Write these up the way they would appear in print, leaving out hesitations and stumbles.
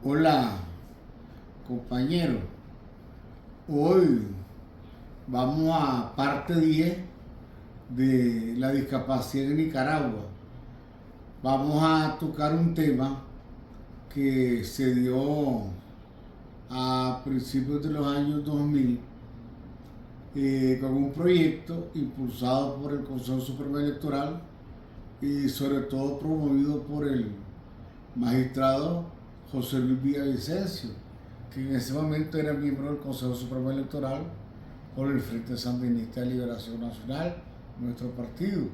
Hola, compañero. Hoy vamos a parte 10 de la discapacidad en Nicaragua. Vamos a tocar un tema que se dio a principios de los años 2000 con un proyecto impulsado por el Consejo Supremo Electoral y sobre todo promovido por el magistrado José Luis Villavicencio, que en ese momento era miembro del Consejo Supremo Electoral por el Frente Sandinista de Liberación Nacional, nuestro partido.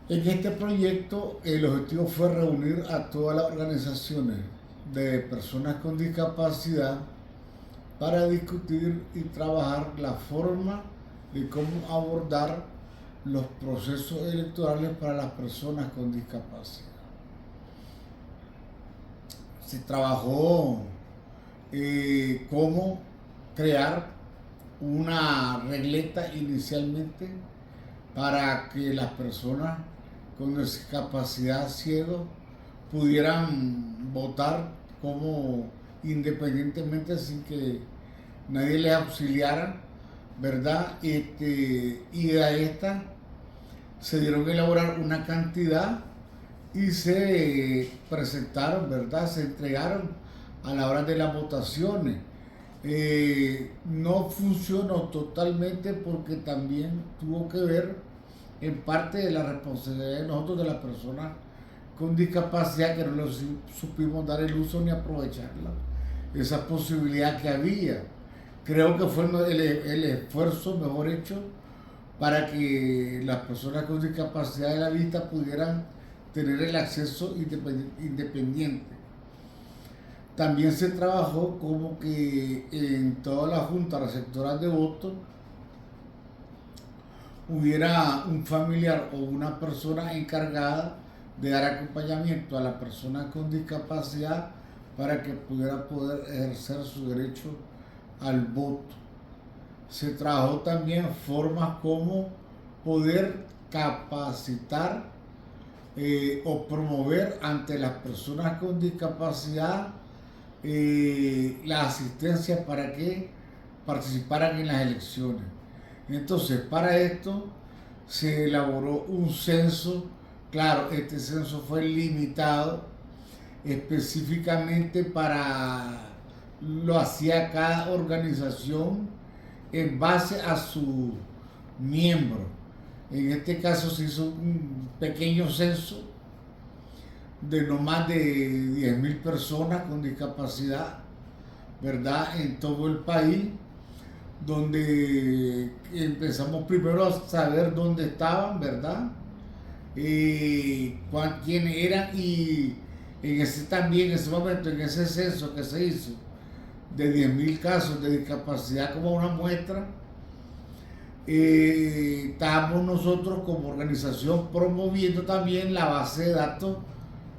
En este proyecto el objetivo fue reunir a todas las organizaciones de personas con discapacidad para discutir y trabajar la forma de cómo abordar los procesos electorales para las personas con discapacidad. Se trabajó cómo crear una regleta inicialmente para que las personas con discapacidad ciego pudieran votar como independientemente sin que nadie les auxiliara, ¿verdad? Y a esta se dieron a elaborar una cantidad y se presentaron, ¿verdad? Se entregaron a la hora de las votaciones. No funcionó totalmente porque también tuvo que ver en parte de la responsabilidad de nosotros, de las personas con discapacidad, que no supimos dar el uso ni aprovecharla, esa posibilidad que había. Creo que fue el esfuerzo mejor hecho para que las personas con discapacidad de la vista pudieran tener el acceso independiente. También se trabajó como que en todas las juntas receptoras de votos hubiera un familiar o una persona encargada de dar acompañamiento a la persona con discapacidad para que pudiera poder ejercer su derecho al voto. Se trabajó también formas como poder capacitar o promover ante las personas con discapacidad la asistencia para que participaran en las elecciones. Entonces, para esto se elaboró un censo. Claro, este censo fue limitado específicamente lo hacía cada organización en base a su miembro. En este caso se hizo un pequeño censo de no más de 10.000 personas con discapacidad, ¿verdad? En todo el país, donde empezamos primero a saber dónde estaban, ¿verdad? Quiénes eran, y en ese momento, en ese censo que se hizo de 10.000 casos de discapacidad como una muestra, estábamos nosotros como organización promoviendo también la base de datos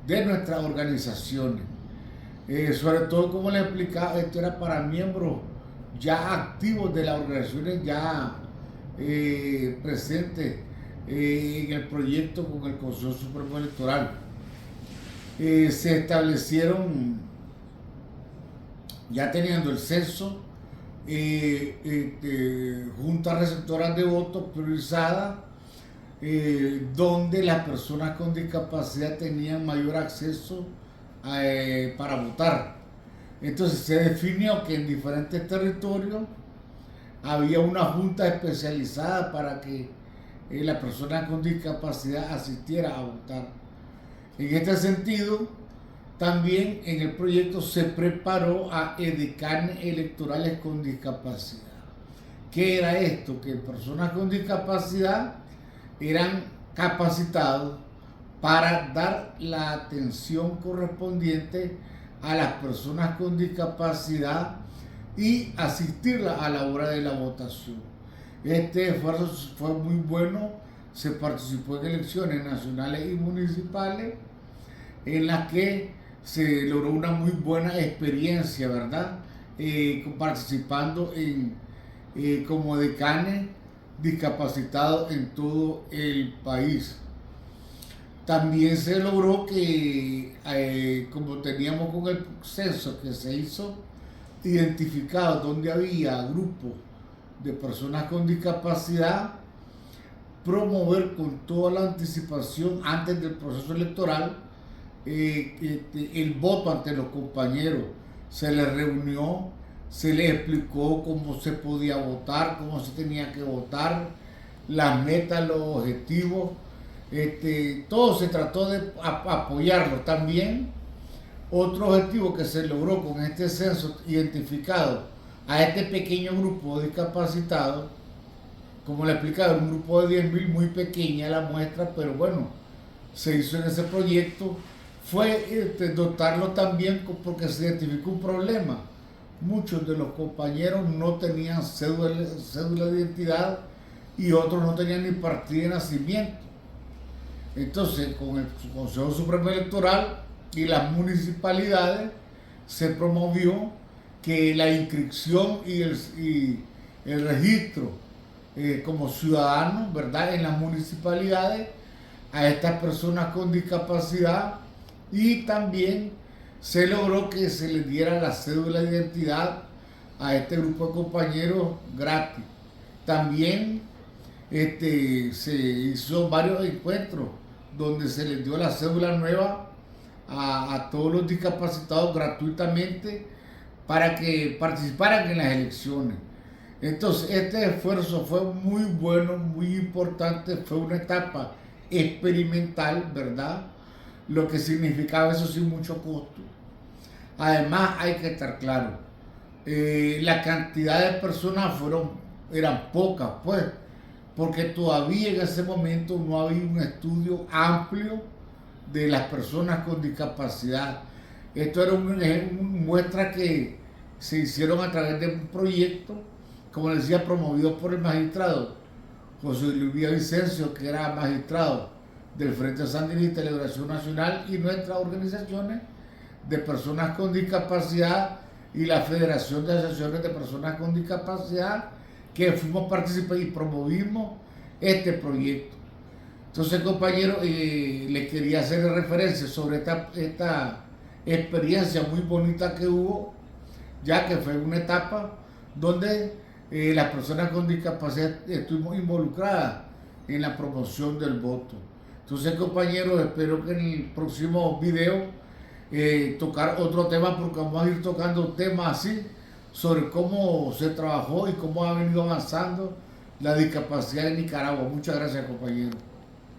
de nuestras organizaciones. Sobre todo, como les explicaba, esto era para miembros ya activos de las organizaciones ya presentes en el proyecto con el Consejo Supremo Electoral. Se establecieron, ya teniendo el censo, juntas receptoras de votos priorizadas, donde las personas con discapacidad tenían mayor acceso para votar. Entonces se definió que en diferentes territorios había una junta especializada para que la persona con discapacidad asistiera a votar. En este sentido, también en el proyecto se preparó a edecanes electorales con discapacidad. ¿Qué era esto? Que personas con discapacidad eran capacitados para dar la atención correspondiente a las personas con discapacidad y asistirlas a la hora de la votación. Este esfuerzo fue muy bueno. Se participó en elecciones nacionales y municipales en las que se logró una muy buena experiencia, ¿verdad? Participando como decanes discapacitados en todo el país. También se logró que, como teníamos con el censo que se hizo, identificado donde había grupos de personas con discapacidad, promover con toda la anticipación antes del proceso electoral el voto ante los compañeros. Se les reunió, se les explicó cómo se podía votar, cómo se tenía que votar, las metas, los objetivos. Todo se trató de apoyarlo. También otro objetivo que se logró con este censo identificado a este pequeño grupo de discapacitados, como le explicaba, un grupo de 10.000, muy pequeña la muestra, pero bueno, se hizo en ese proyecto, fue dotarlo también porque se identificó un problema. Muchos de los compañeros no tenían cédula de identidad y otros no tenían ni partida de nacimiento. Entonces, con el Consejo Supremo Electoral y las municipalidades se promovió que la inscripción y el registro como ciudadanos, ¿verdad?, en las municipalidades a estas personas con discapacidad, y también se logró que se les diera la cédula de identidad a este grupo de compañeros gratis. También se hizo varios encuentros donde se les dio la cédula nueva a todos los discapacitados gratuitamente para que participaran en las elecciones. Entonces, este esfuerzo fue muy bueno, muy importante, fue una etapa experimental, ¿verdad? Lo que significaba, eso sí, mucho costo. Además, hay que estar claro, la cantidad de personas eran pocas, pues, porque todavía en ese momento no había un estudio amplio de las personas con discapacidad. Esto era una muestra que se hicieron a través de un proyecto, como les decía, promovido por el magistrado José Luis Villavicencio, que era magistrado del Frente Sandinista de Liberación Nacional, y nuestras organizaciones de personas con discapacidad y la Federación de Asociaciones de Personas con Discapacidad, que fuimos participantes y promovimos este proyecto. Entonces, compañeros, les quería hacer referencia sobre esta experiencia muy bonita que hubo, ya que fue una etapa donde las personas con discapacidad estuvimos involucradas en la promoción del voto. Entonces, compañeros, espero que en el próximo video tocar otro tema, porque vamos a ir tocando temas así sobre cómo se trabajó y cómo ha venido avanzando la discapacidad en Nicaragua. Muchas gracias, compañeros.